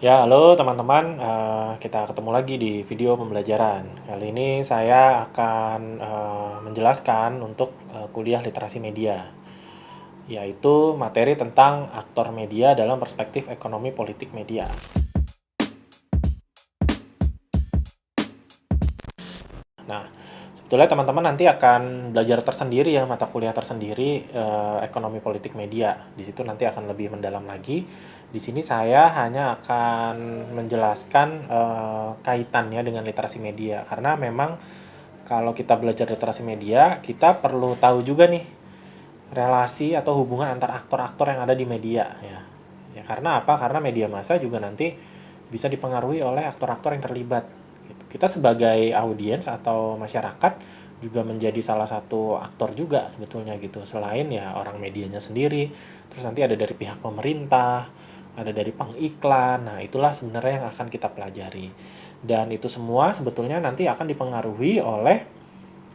Ya, halo teman-teman. Kita ketemu lagi di video pembelajaran. Kali ini saya akan menjelaskan untuk kuliah literasi media, yaitu materi tentang aktor media dalam perspektif ekonomi politik media. Nah, sebetulnya teman-teman nanti akan belajar tersendiri ya, mata kuliah tersendiri ekonomi politik media. Di situ nanti akan lebih mendalam lagi. Di sini saya hanya akan menjelaskan kaitannya dengan literasi media karena memang kalau kita belajar literasi media, kita perlu tahu juga nih relasi atau hubungan antar aktor-aktor yang ada di media ya. Ya karena apa? Karena media massa juga nanti bisa dipengaruhi oleh aktor-aktor yang terlibat. Gitu. Kita sebagai audiens atau masyarakat juga menjadi salah satu aktor juga sebetulnya gitu. Selain ya orang medianya sendiri, terus nanti ada dari pihak pemerintah, ada dari pengiklan. Nah, itulah sebenarnya yang akan kita pelajari. Dan itu semua sebetulnya nanti akan dipengaruhi oleh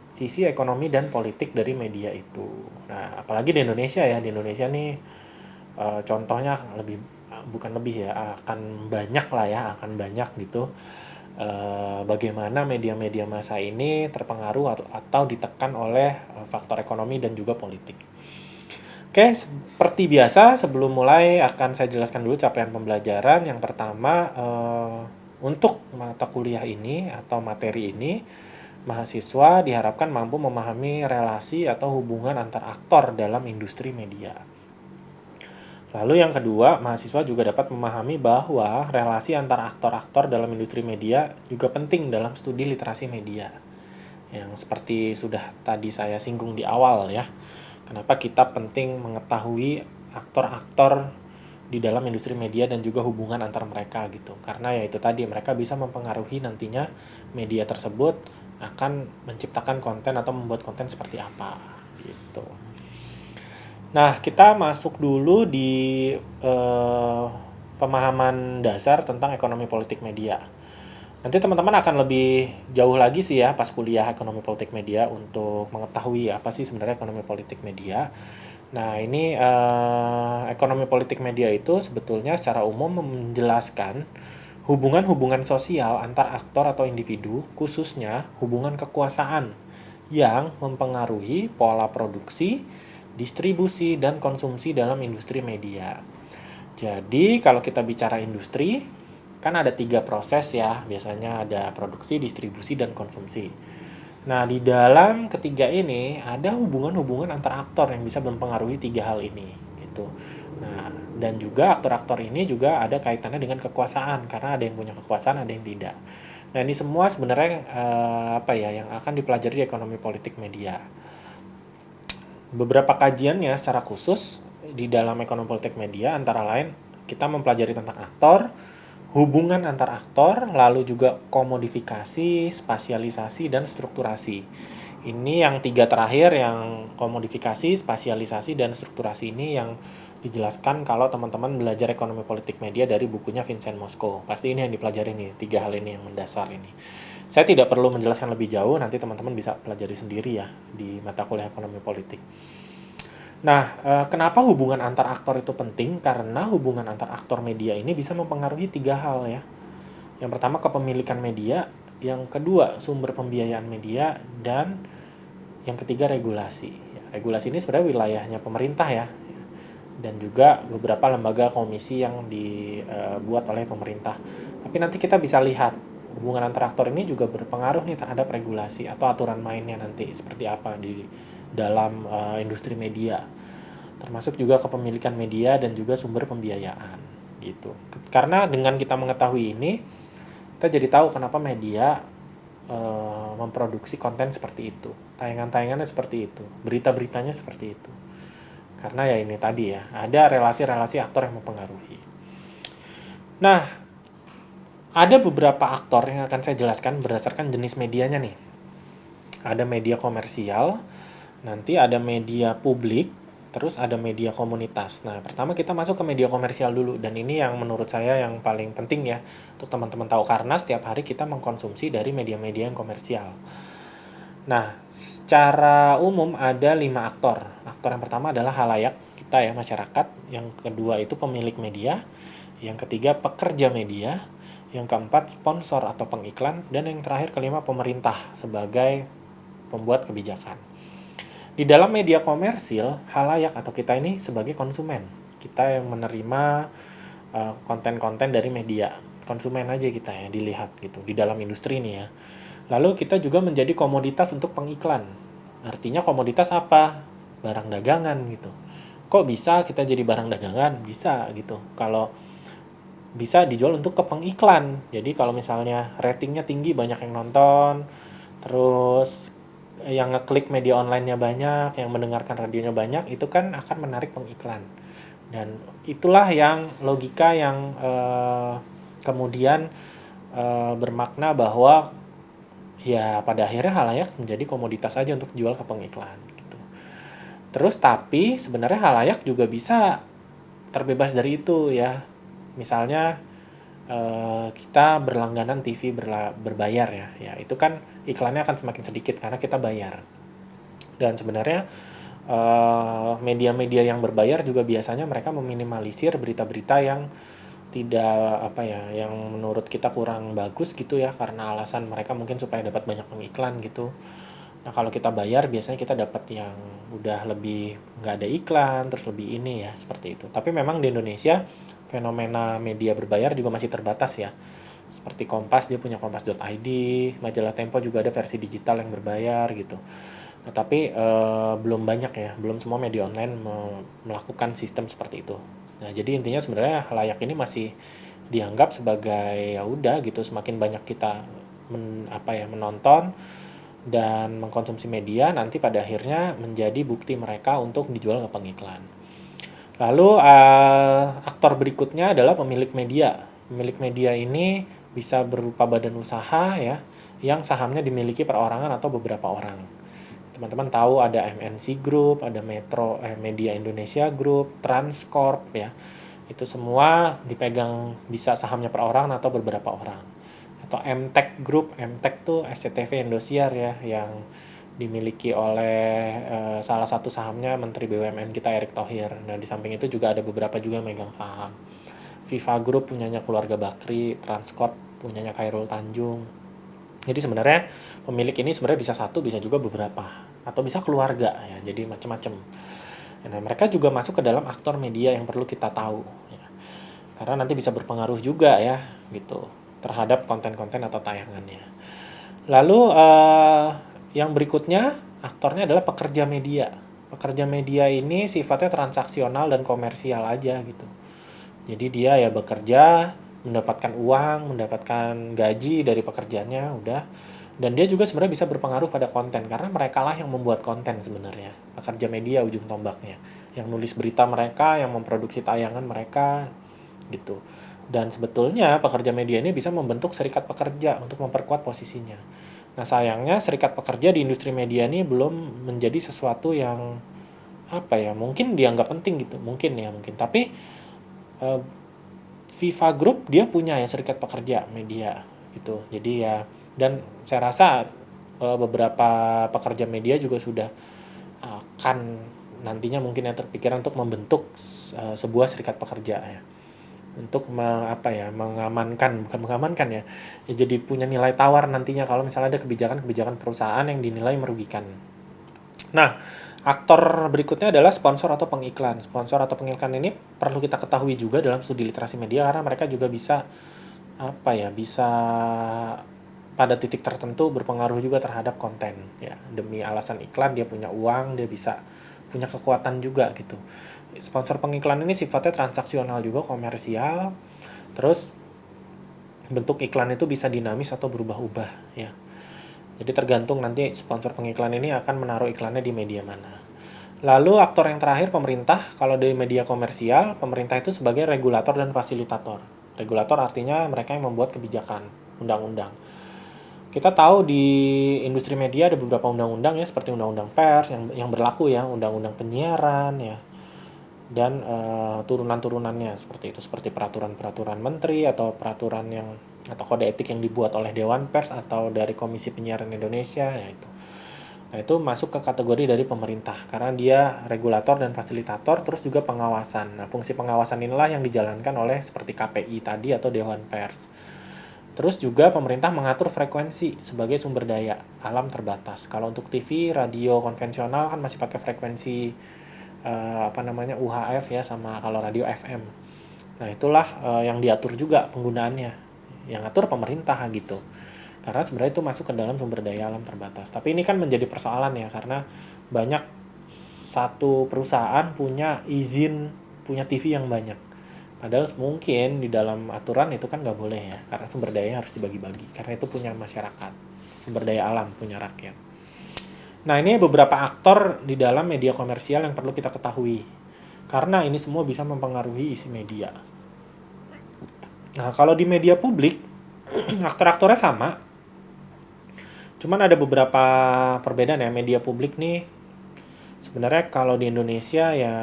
sisi ekonomi dan politik dari media itu. Nah, apalagi di Indonesia ya, di Indonesia nih contohnya lebih bukan lebih ya, akan banyak lah ya, akan banyak gitu bagaimana media-media massa ini terpengaruh atau ditekan oleh faktor ekonomi dan juga politik. Oke, seperti biasa sebelum mulai akan saya jelaskan dulu capaian pembelajaran. Yang pertama, untuk mata kuliah ini atau materi ini, mahasiswa diharapkan mampu memahami relasi atau hubungan antar aktor dalam industri media. Lalu yang kedua, mahasiswa juga dapat memahami bahwa relasi antar aktor-aktor dalam industri media juga penting dalam studi literasi media. Yang seperti sudah tadi saya singgung di awal ya. Kenapa kita penting mengetahui aktor-aktor di dalam industri media dan juga hubungan antar mereka gitu. Karena ya itu tadi mereka bisa mempengaruhi nantinya media tersebut akan menciptakan konten atau membuat konten seperti apa gitu. Nah, kita masuk dulu di eh, pemahaman dasar tentang ekonomi politik media. Nanti teman-teman akan lebih jauh lagi sih ya pas kuliah ekonomi politik media untuk mengetahui apa sih sebenarnya ekonomi politik media. Nah, ini ekonomi politik media itu sebetulnya secara umum menjelaskan hubungan-hubungan sosial antar aktor atau individu, khususnya hubungan kekuasaan yang mempengaruhi pola produksi, distribusi, dan konsumsi dalam industri media. Jadi, kalau kita bicara industri, kan ada tiga proses ya, biasanya ada produksi, distribusi, dan konsumsi. Nah, di dalam ketiga ini ada hubungan-hubungan antar aktor yang bisa mempengaruhi tiga hal ini, gitu. Nah, dan juga aktor-aktor ini juga ada kaitannya dengan kekuasaan karena ada yang punya kekuasaan, ada yang tidak. Nah, ini semua sebenarnya apa ya yang akan dipelajari di ekonomi politik media. Beberapa kajiannya secara khusus di dalam ekonomi politik media antara lain kita mempelajari tentang aktor, hubungan antar aktor, lalu juga komodifikasi, spasialisasi, dan strukturasi. Ini yang tiga terakhir yang komodifikasi, spasialisasi, dan strukturasi ini yang dijelaskan kalau teman-teman belajar ekonomi politik media dari bukunya Vincent Mosco. Pasti ini yang dipelajari nih, tiga hal ini yang mendasar ini. Saya tidak perlu menjelaskan lebih jauh, nanti teman-teman bisa pelajari sendiri ya di mata kuliah ekonomi politik. Nah, kenapa hubungan antar aktor itu penting? Karena hubungan antar aktor media ini bisa mempengaruhi tiga hal ya. Yang pertama kepemilikan media, yang kedua sumber pembiayaan media, dan yang ketiga regulasi. Ya, regulasi ini sebenarnya wilayahnya pemerintah ya, dan juga beberapa lembaga komisi yang dibuat oleh pemerintah. Tapi nanti kita bisa lihat hubungan antar aktor ini juga berpengaruh nih terhadap regulasi atau aturan mainnya nanti seperti apa di dalam industri media. Termasuk juga kepemilikan media dan juga sumber pembiayaan gitu. Karena dengan kita mengetahui ini, kita jadi tahu kenapa media memproduksi konten seperti itu, tayangan-tayangannya seperti itu, berita-beritanya seperti itu. Karena ya ini tadi ya, ada relasi-relasi aktor yang mempengaruhi. Nah, ada beberapa aktor yang akan saya jelaskan berdasarkan jenis medianya nih. Ada media komersial, nanti ada media publik, terus ada media komunitas. Nah, pertama kita masuk ke media komersial dulu, dan ini yang menurut saya yang paling penting ya, untuk teman-teman tahu, karena setiap hari kita mengkonsumsi dari media-media yang komersial. Nah, secara umum ada 5 aktor. Aktor yang pertama adalah halayak kita ya, masyarakat. Yang kedua itu pemilik media. Yang ketiga, pekerja media. Yang keempat, sponsor atau pengiklan. Dan yang terakhir, kelima, pemerintah sebagai pembuat kebijakan. Di dalam media komersil, halayak atau kita ini sebagai konsumen. Kita yang menerima konten-konten dari media. Konsumen aja kita ya, dilihat gitu. Di dalam industri ini ya. Lalu kita juga menjadi komoditas untuk pengiklan. Artinya komoditas apa? Barang dagangan gitu. Kok bisa kita jadi barang dagangan? Bisa gitu. Kalau bisa dijual untuk ke pengiklan. Jadi kalau misalnya ratingnya tinggi, banyak yang nonton, terus yang ngeklik media online-nya banyak, yang mendengarkan radionya banyak, itu kan akan menarik pengiklan. Dan itulah yang logika yang kemudian bermakna bahwa ya pada akhirnya halayak menjadi komoditas aja untuk jual ke pengiklan gitu. Terus tapi sebenarnya halayak juga bisa terbebas dari itu ya. Misalnya kita berlangganan TV berbayar ya. Ya itu kan iklannya akan semakin sedikit karena kita bayar. Dan sebenarnya media-media yang berbayar juga biasanya mereka meminimalisir berita-berita yang tidak apa ya, yang menurut kita kurang bagus gitu ya, karena alasan mereka mungkin supaya dapat banyak pengiklan gitu. Nah kalau kita bayar biasanya kita dapat yang udah lebih nggak ada iklan, terus lebih ini ya, seperti itu. Tapi memang di Indonesia fenomena media berbayar juga masih terbatas ya. Seperti Kompas, dia punya kompas.id, majalah Tempo juga ada versi digital yang berbayar gitu. Nah, tapi belum banyak ya, belum semua media online melakukan sistem seperti itu. Nah, jadi intinya sebenarnya layak ini masih dianggap sebagai ya udah gitu, semakin banyak kita menonton dan mengkonsumsi media, nanti pada akhirnya menjadi bukti mereka untuk dijual ke pengiklan. Lalu aktor berikutnya adalah pemilik media. Pemilik media ini bisa berupa badan usaha ya, yang sahamnya dimiliki perorangan atau beberapa orang. Teman-teman tahu ada MNC Group, ada Media Indonesia Group, Transcorp ya. Itu semua dipegang bisa sahamnya per orang atau beberapa orang. Atau MTech Group, MTech tuh SCTV Indosiar ya, yang dimiliki oleh salah satu sahamnya Menteri BUMN kita Erick Thohir. Nah di samping itu juga ada beberapa juga yang megang saham. Viva Group punyanya keluarga Bakri, Transcorp punyanya Khairul Tanjung. Jadi sebenarnya pemilik ini sebenarnya bisa satu, bisa juga beberapa, atau bisa keluarga ya. Jadi macam-macam. Nah mereka juga masuk ke dalam aktor media yang perlu kita tahu. Ya. Karena nanti bisa berpengaruh juga ya, gitu, terhadap konten-konten atau tayangannya. Lalu yang berikutnya aktornya adalah pekerja media. Pekerja media ini sifatnya transaksional dan komersial aja gitu. Jadi dia ya bekerja, mendapatkan uang, mendapatkan gaji dari pekerjaannya, udah. Dan dia juga sebenarnya bisa berpengaruh pada konten karena mereka lah yang membuat konten sebenarnya. Pekerja media ujung tombaknya, yang nulis berita mereka, yang memproduksi tayangan mereka gitu. Dan sebetulnya pekerja media ini bisa membentuk serikat pekerja untuk memperkuat posisinya. Nah sayangnya serikat pekerja di industri media ini belum menjadi sesuatu yang apa ya, mungkin dianggap penting gitu, mungkin ya mungkin. Tapi Viva Group dia punya ya serikat pekerja media gitu. Jadi ya, dan saya rasa beberapa pekerja media juga sudah akan nantinya mungkin yang terpikiran untuk membentuk sebuah serikat pekerja ya. Untuk mengamankan, bukan mengamankan ya. Ya jadi punya nilai tawar nantinya kalau misalnya ada kebijakan-kebijakan perusahaan yang dinilai merugikan. Nah, aktor berikutnya adalah sponsor atau pengiklan. Sponsor atau pengiklan ini perlu kita ketahui juga dalam studi literasi media karena mereka juga bisa bisa pada titik tertentu berpengaruh juga terhadap konten ya. Demi alasan iklan dia punya uang, dia bisa punya kekuatan juga gitu. Sponsor pengiklan ini sifatnya transaksional juga, komersial. Terus bentuk iklan itu bisa dinamis atau berubah-ubah ya. Jadi tergantung nanti sponsor pengiklan ini akan menaruh iklannya di media mana. Lalu aktor yang terakhir pemerintah. Kalau di media komersial, pemerintah itu sebagai regulator dan fasilitator. Regulator artinya mereka yang membuat kebijakan, undang-undang. Kita tahu di industri media ada beberapa undang-undang ya, seperti undang-undang pers yang berlaku ya, undang-undang penyiaran ya, dan turunan-turunannya seperti itu, seperti peraturan-peraturan menteri atau peraturan atau kode etik yang dibuat oleh Dewan Pers atau dari Komisi Penyiaran Indonesia ya itu. Nah, itu masuk ke kategori dari pemerintah karena dia regulator dan fasilitator, terus juga pengawasan. Nah, fungsi pengawasan inilah yang dijalankan oleh seperti KPI tadi atau Dewan Pers. Terus juga pemerintah mengatur frekuensi sebagai sumber daya alam terbatas. Kalau untuk TV, radio konvensional kan masih pakai frekuensi UHF ya, sama kalau radio FM. Nah, itulah yang diatur juga penggunaannya. Yang atur pemerintah gitu. Karena sebenarnya itu masuk ke dalam sumber daya alam terbatas. Tapi ini kan menjadi persoalan ya, karena banyak satu perusahaan punya izin punya TV yang banyak. Padahal mungkin di dalam aturan itu kan nggak boleh ya, karena sumber dayanya harus dibagi-bagi. Karena itu punya masyarakat, sumber daya alam punya rakyat. Nah, ini beberapa aktor di dalam media komersial yang perlu kita ketahui. Karena ini semua bisa mempengaruhi isi media. Nah, kalau di media publik, aktor-aktornya sama. Cuman ada beberapa perbedaan ya. Media publik nih, sebenarnya kalau di Indonesia ya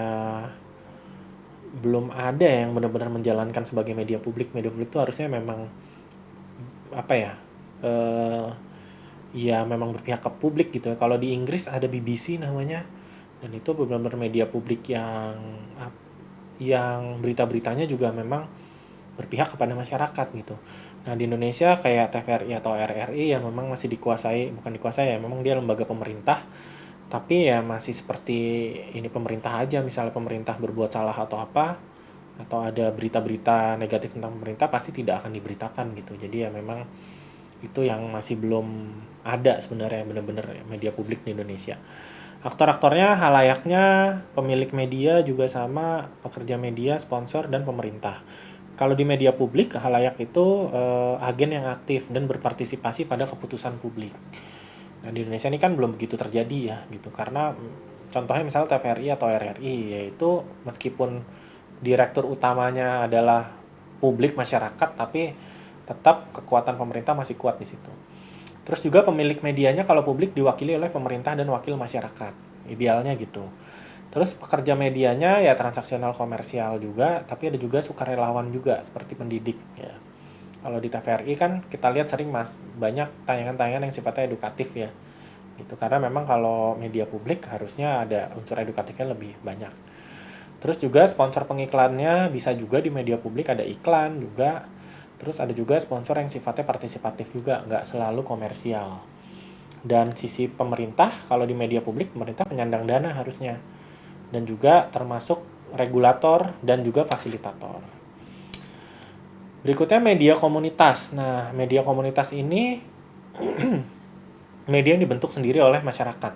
belum ada yang benar-benar menjalankan sebagai media publik. Media publik itu harusnya memang apa ya? Eh ya memang berpihak ke publik gitu ya. Kalau di Inggris ada BBC namanya, dan itu benar-benar media publik yang berita-beritanya juga memang berpihak kepada masyarakat gitu. Nah, di Indonesia kayak TVRI atau RRI yang memang masih bukan dikuasai ya, memang dia lembaga pemerintah, tapi ya masih seperti ini pemerintah aja. Misalnya pemerintah berbuat salah atau apa, atau ada berita-berita negatif tentang pemerintah, pasti tidak akan diberitakan gitu. Jadi ya memang itu yang masih belum ada sebenarnya benar-benar media publik di Indonesia. Aktor-aktornya halayaknya pemilik media juga sama, pekerja media, sponsor, dan pemerintah. Kalau di media publik, halayak itu agen yang aktif dan berpartisipasi pada keputusan publik. Nah, di Indonesia ini kan belum begitu terjadi ya gitu, karena contohnya misalnya TVRI atau RRI, yaitu meskipun direktur utamanya adalah publik masyarakat, tapi tetap kekuatan pemerintah masih kuat di situ. Terus juga pemilik medianya kalau publik diwakili oleh pemerintah dan wakil masyarakat, idealnya gitu. Terus pekerja medianya ya transaksional komersial juga, tapi ada juga sukarelawan juga seperti pendidik ya. Kalau di TVRI kan kita lihat sering banyak tayangan-tayangan yang sifatnya edukatif ya. Gitu, karena memang kalau media publik harusnya ada unsur edukatifnya lebih banyak. Terus juga sponsor pengiklannya bisa juga di media publik ada iklan juga. Terus ada juga sponsor yang sifatnya partisipatif juga, nggak selalu komersial. Dan sisi pemerintah, kalau di media publik pemerintah penyandang dana harusnya. Dan juga termasuk regulator dan juga fasilitator. Berikutnya media komunitas. Nah, media komunitas ini media yang dibentuk sendiri oleh masyarakat.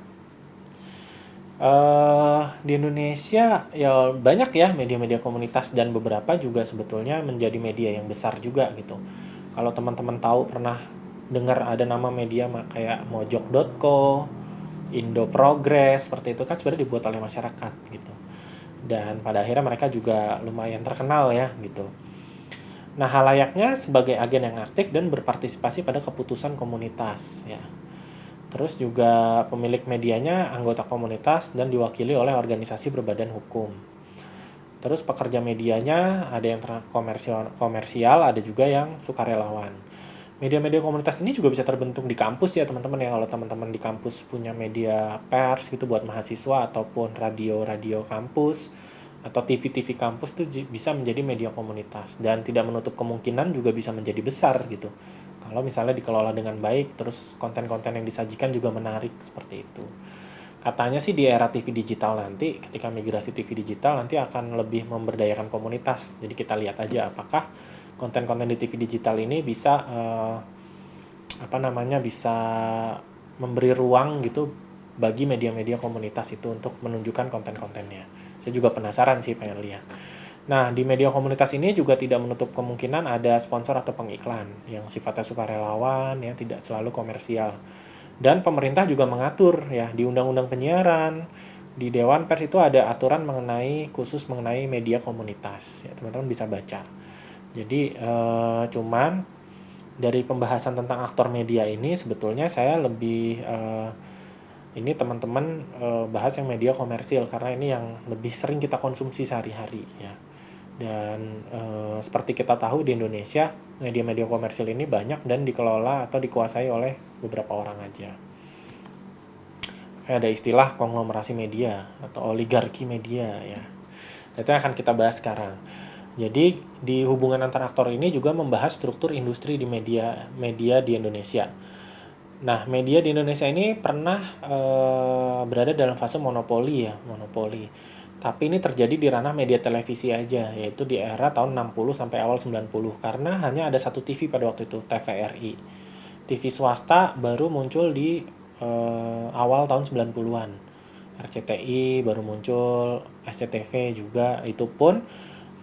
Di Indonesia ya banyak ya media-media komunitas, dan beberapa juga sebetulnya menjadi media yang besar juga gitu. Kalau teman-teman tahu pernah dengar ada nama media kayak mojok.co, Indo Progress, seperti itu kan sebenarnya dibuat oleh masyarakat gitu. Dan pada akhirnya mereka juga lumayan terkenal ya gitu. Nah, halayaknya sebagai agen yang aktif dan berpartisipasi pada keputusan komunitas ya. Terus juga pemilik medianya anggota komunitas dan diwakili oleh organisasi berbadan hukum. Terus pekerja medianya ada yang komersial, ada juga yang sukarelawan. Media-media komunitas ini juga bisa terbentuk di kampus ya teman-teman ya. Kalau teman-teman di kampus punya media pers gitu buat mahasiswa, ataupun radio-radio kampus atau TV-TV kampus tuh bisa menjadi media komunitas, dan tidak menutup kemungkinan juga bisa menjadi besar gitu. Kalau misalnya dikelola dengan baik, terus konten-konten yang disajikan juga menarik seperti itu. Katanya sih di era TV digital nanti, ketika migrasi TV digital nanti akan lebih memberdayakan komunitas. Jadi kita lihat aja apakah konten-konten di TV digital ini bisa bisa memberi ruang gitu bagi media-media komunitas itu untuk menunjukkan konten-kontennya. Saya juga penasaran sih, pengen lihat. Nah, di media komunitas ini juga tidak menutup kemungkinan ada sponsor atau pengiklan yang sifatnya sukarelawan, ya tidak selalu komersial. Dan pemerintah juga mengatur ya di Undang-Undang Penyiaran, di Dewan Pers itu ada aturan khusus mengenai media komunitas. Ya, teman-teman bisa baca. Jadi cuman dari pembahasan tentang aktor media ini sebetulnya saya lebih ini teman-teman bahas yang media komersil, karena ini yang lebih sering kita konsumsi sehari-hari ya. Dan seperti kita tahu di Indonesia media-media komersil ini banyak dan dikelola atau dikuasai oleh beberapa orang aja. Makanya ada istilah konglomerasi media atau oligarki media ya. Itu yang akan kita bahas sekarang. Jadi di hubungan antar aktor ini juga membahas struktur industri di media di Indonesia. Nah, media di Indonesia ini pernah berada dalam fase monopoli ya, monopoli. Tapi ini terjadi di ranah media televisi aja, yaitu di era tahun 60 sampai awal 90. Karena hanya ada satu TV pada waktu itu, TVRI. TV swasta baru muncul di awal tahun 90-an. RCTI baru muncul, SCTV juga, itu pun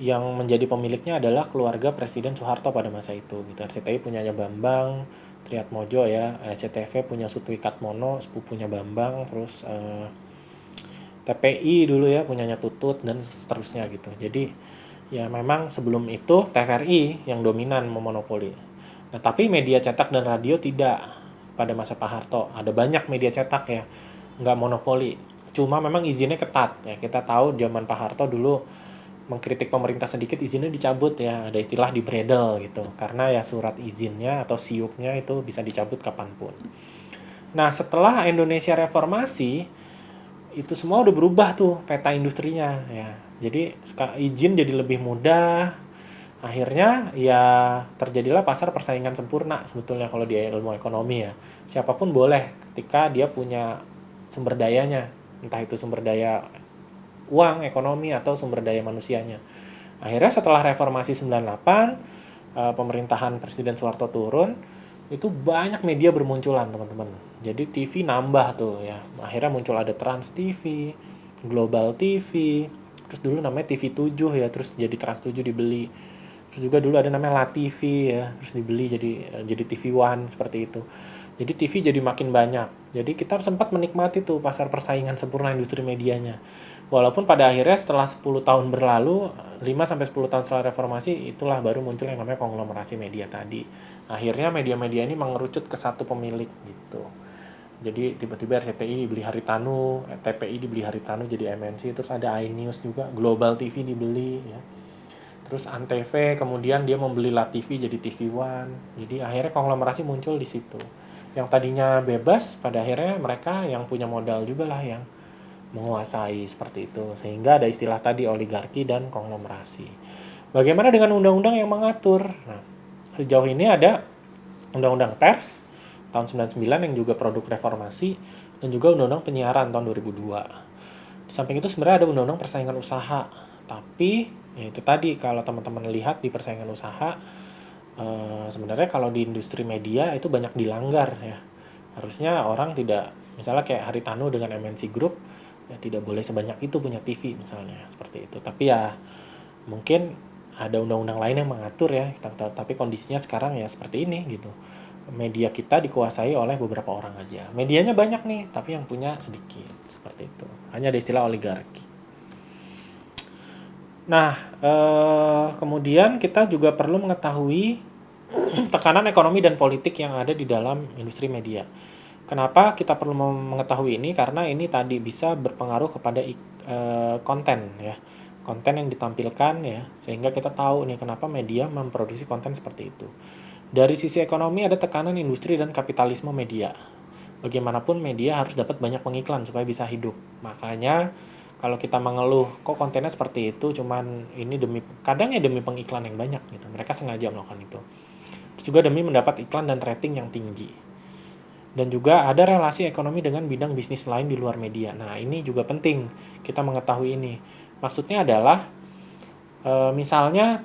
yang menjadi pemiliknya adalah keluarga Presiden Soeharto pada masa itu. Gitu. RCTI punyanya Bambang Triatmojo ya, SCTV punya Sutwikatmono, sepupunya Bambang, terus TPI dulu ya punyanya Tutut dan seterusnya gitu. Jadi ya memang sebelum itu TVRI yang dominan memonopoli. Nah, tapi media cetak dan radio tidak pada masa Pak Harto. Ada banyak media cetak ya, nggak monopoli. Cuma memang izinnya ketat ya. Kita tahu zaman Pak Harto dulu mengkritik pemerintah sedikit izinnya dicabut ya, ada istilah di bredel gitu, karena ya surat izinnya atau siupnya itu bisa dicabut kapanpun. Nah, setelah Indonesia reformasi itu semua udah berubah tuh peta industrinya ya, jadi izin jadi lebih mudah. Akhirnya ya terjadilah pasar persaingan sempurna sebetulnya kalau di ilmu ekonomi ya, siapapun boleh ketika dia punya sumber dayanya, entah itu sumber daya uang, ekonomi, atau sumber daya manusianya. Akhirnya setelah reformasi 98, pemerintahan Presiden Soeharto turun, itu banyak media bermunculan teman-teman. Jadi TV nambah tuh ya. Akhirnya muncul ada Trans TV, Global TV, terus dulu namanya TV 7 ya, terus jadi Trans 7 dibeli. Terus juga dulu ada namanya La TV ya, terus dibeli jadi TV One seperti itu. Jadi TV jadi makin banyak. Jadi kita sempat menikmati tuh pasar persaingan sempurna industri medianya. Walaupun pada akhirnya setelah 10 tahun berlalu, 5 sampai 10 tahun setelah reformasi, itulah baru muncul yang namanya konglomerasi media tadi. Akhirnya media-media ini mengerucut ke satu pemilik gitu. Jadi tiba-tiba RCTI dibeli Haritanu, TPI dibeli Haritanu jadi MNC, terus ada iNews juga, Global TV dibeli ya. Terus Antv kemudian dia membeli La TV jadi TV One. Jadi akhirnya konglomerasi muncul di situ. Yang tadinya bebas, pada akhirnya mereka yang punya modal juga lah yang menguasai seperti itu, sehingga ada istilah tadi oligarki dan konglomerasi. Bagaimana dengan undang-undang yang mengatur? Nah, sejauh ini ada undang-undang pers tahun 99 yang juga produk reformasi, dan juga undang-undang penyiaran tahun 2002. Di samping itu sebenarnya ada undang-undang persaingan usaha, tapi ya itu tadi kalau teman-teman lihat di persaingan usaha, sebenarnya kalau di industri media itu banyak dilanggar ya. Harusnya orang tidak, misalnya kayak Haritanu dengan MNC Group, ya tidak boleh sebanyak itu punya TV misalnya seperti itu. Tapi ya mungkin ada undang-undang lain yang mengatur ya, tapi kondisinya sekarang ya seperti ini gitu. Media kita dikuasai oleh beberapa orang aja. Medianya banyak nih, tapi yang punya sedikit seperti itu. Hanya ada istilah oligarki. Nah, kemudian kita juga perlu mengetahui tekanan ekonomi dan politik yang ada di dalam industri media. Kenapa kita perlu mengetahui ini? Karena ini tadi bisa berpengaruh kepada konten ya, konten yang ditampilkan ya, sehingga kita tahu nih kenapa media memproduksi konten seperti itu. Dari sisi ekonomi ada tekanan industri dan kapitalisme media. Bagaimanapun media harus dapat banyak pengiklan supaya bisa hidup. Makanya kalau kita mengeluh kok kontennya seperti itu, cuman ini kadang ya demi pengiklan yang banyak gitu. Mereka sengaja melakukan itu. Terus juga demi mendapat iklan dan rating yang tinggi. Dan juga ada relasi ekonomi dengan bidang bisnis lain di luar media. Nah, ini juga penting kita mengetahui ini. Maksudnya adalah misalnya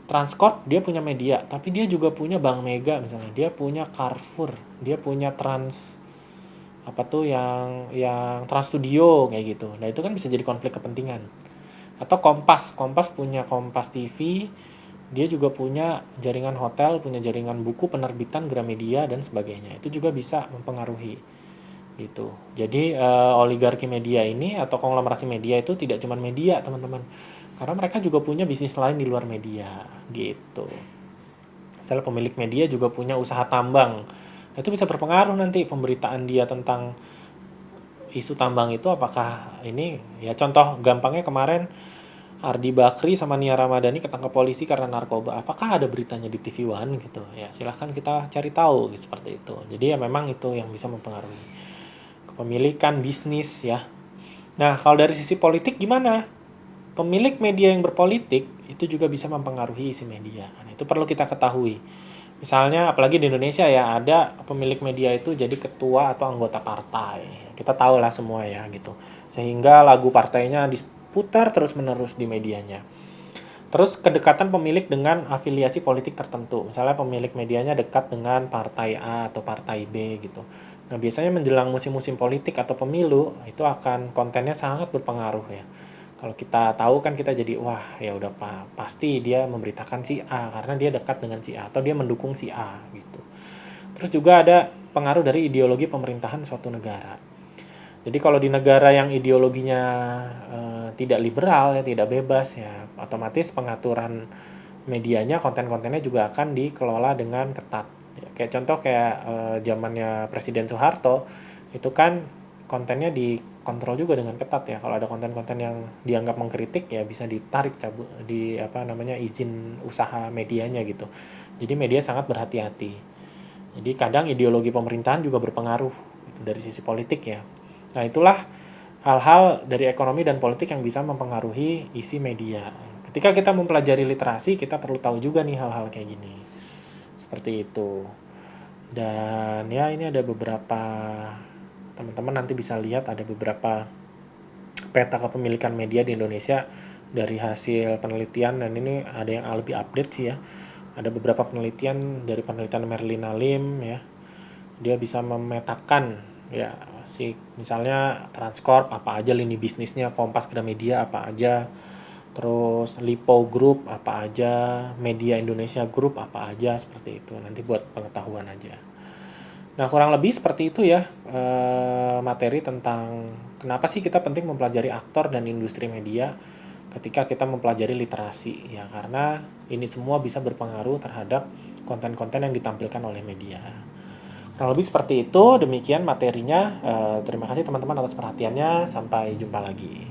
Transcorp dia punya media, tapi dia juga punya Bank Mega misalnya, dia punya Carrefour, dia punya yang Trans Studio kayak gitu. Nah, itu kan bisa jadi konflik kepentingan. Atau Kompas punya Kompas TV, dia juga punya jaringan hotel, punya jaringan buku, penerbitan, Gramedia dan sebagainya. Itu juga bisa mempengaruhi gitu. Jadi oligarki media ini atau konglomerasi media itu tidak cuma media, teman-teman. Karena mereka juga punya bisnis lain di luar media gitu. Misalnya pemilik media juga punya usaha tambang. Itu bisa berpengaruh nanti pemberitaan dia tentang isu tambang itu, apakah ini ya, contoh gampangnya kemarin Ardi Bakri sama Nia Ramadhani ketangkap polisi karena narkoba. Apakah ada beritanya di TV One gitu? Ya silahkan kita cari tahu gitu, seperti itu. Jadi ya memang itu yang bisa mempengaruhi. kepemilikan, bisnis ya. Nah, kalau dari sisi politik gimana? Pemilik media yang berpolitik itu juga bisa mempengaruhi isi media. Nah, itu perlu kita ketahui. Misalnya, apalagi di Indonesia ya, ada pemilik media itu jadi ketua atau anggota partai. Kita tahu lah semua ya gitu. Sehingga lagu partainya diputar terus-menerus di medianya. Terus kedekatan pemilik dengan afiliasi politik tertentu. Misalnya pemilik medianya dekat dengan partai A atau partai B gitu. Nah, biasanya menjelang musim-musim politik atau pemilu, itu akan kontennya sangat berpengaruh ya. Kalau kita tahu kan kita jadi, wah ya udah pasti dia memberitakan si A karena dia dekat dengan si A atau dia mendukung si A gitu. Terus juga ada pengaruh dari ideologi pemerintahan suatu negara. Jadi kalau di negara yang ideologinya tidak liberal ya, tidak bebas ya, otomatis pengaturan medianya, konten-kontennya juga akan dikelola dengan ketat. Ya, kayak contoh kayak zamannya Presiden Soeharto, itu kan kontennya dikontrol juga dengan ketat ya. Kalau ada konten-konten yang dianggap mengkritik ya bisa ditarik cabut di apa namanya izin usaha medianya gitu. Jadi media sangat berhati-hati. Jadi kadang ideologi pemerintahan juga berpengaruh gitu, dari sisi politik ya. Nah, itulah hal-hal dari ekonomi dan politik yang bisa mempengaruhi isi media. Ketika kita mempelajari literasi, kita perlu tahu juga nih hal-hal kayak gini. Seperti itu. Dan ya ini ada beberapa, teman-teman nanti bisa lihat ada beberapa peta kepemilikan media di Indonesia dari hasil penelitian, dan ini ada yang lebih update sih ya. Ada beberapa penelitian dari penelitian Merlina Lim ya. Dia bisa memetakan ya si misalnya Transcorp apa aja lini bisnisnya, Kompas Gramedia apa aja, terus Lipo Group apa aja, Media Indonesia Group apa aja, seperti itu. Nanti buat pengetahuan aja. Nah, kurang lebih seperti itu ya materi tentang kenapa sih kita penting mempelajari aktor dan industri media ketika kita mempelajari literasi ya, karena ini semua bisa berpengaruh terhadap konten-konten yang ditampilkan oleh media. Kurang lebih seperti itu, demikian materinya. Terima kasih teman-teman atas perhatiannya, sampai jumpa lagi.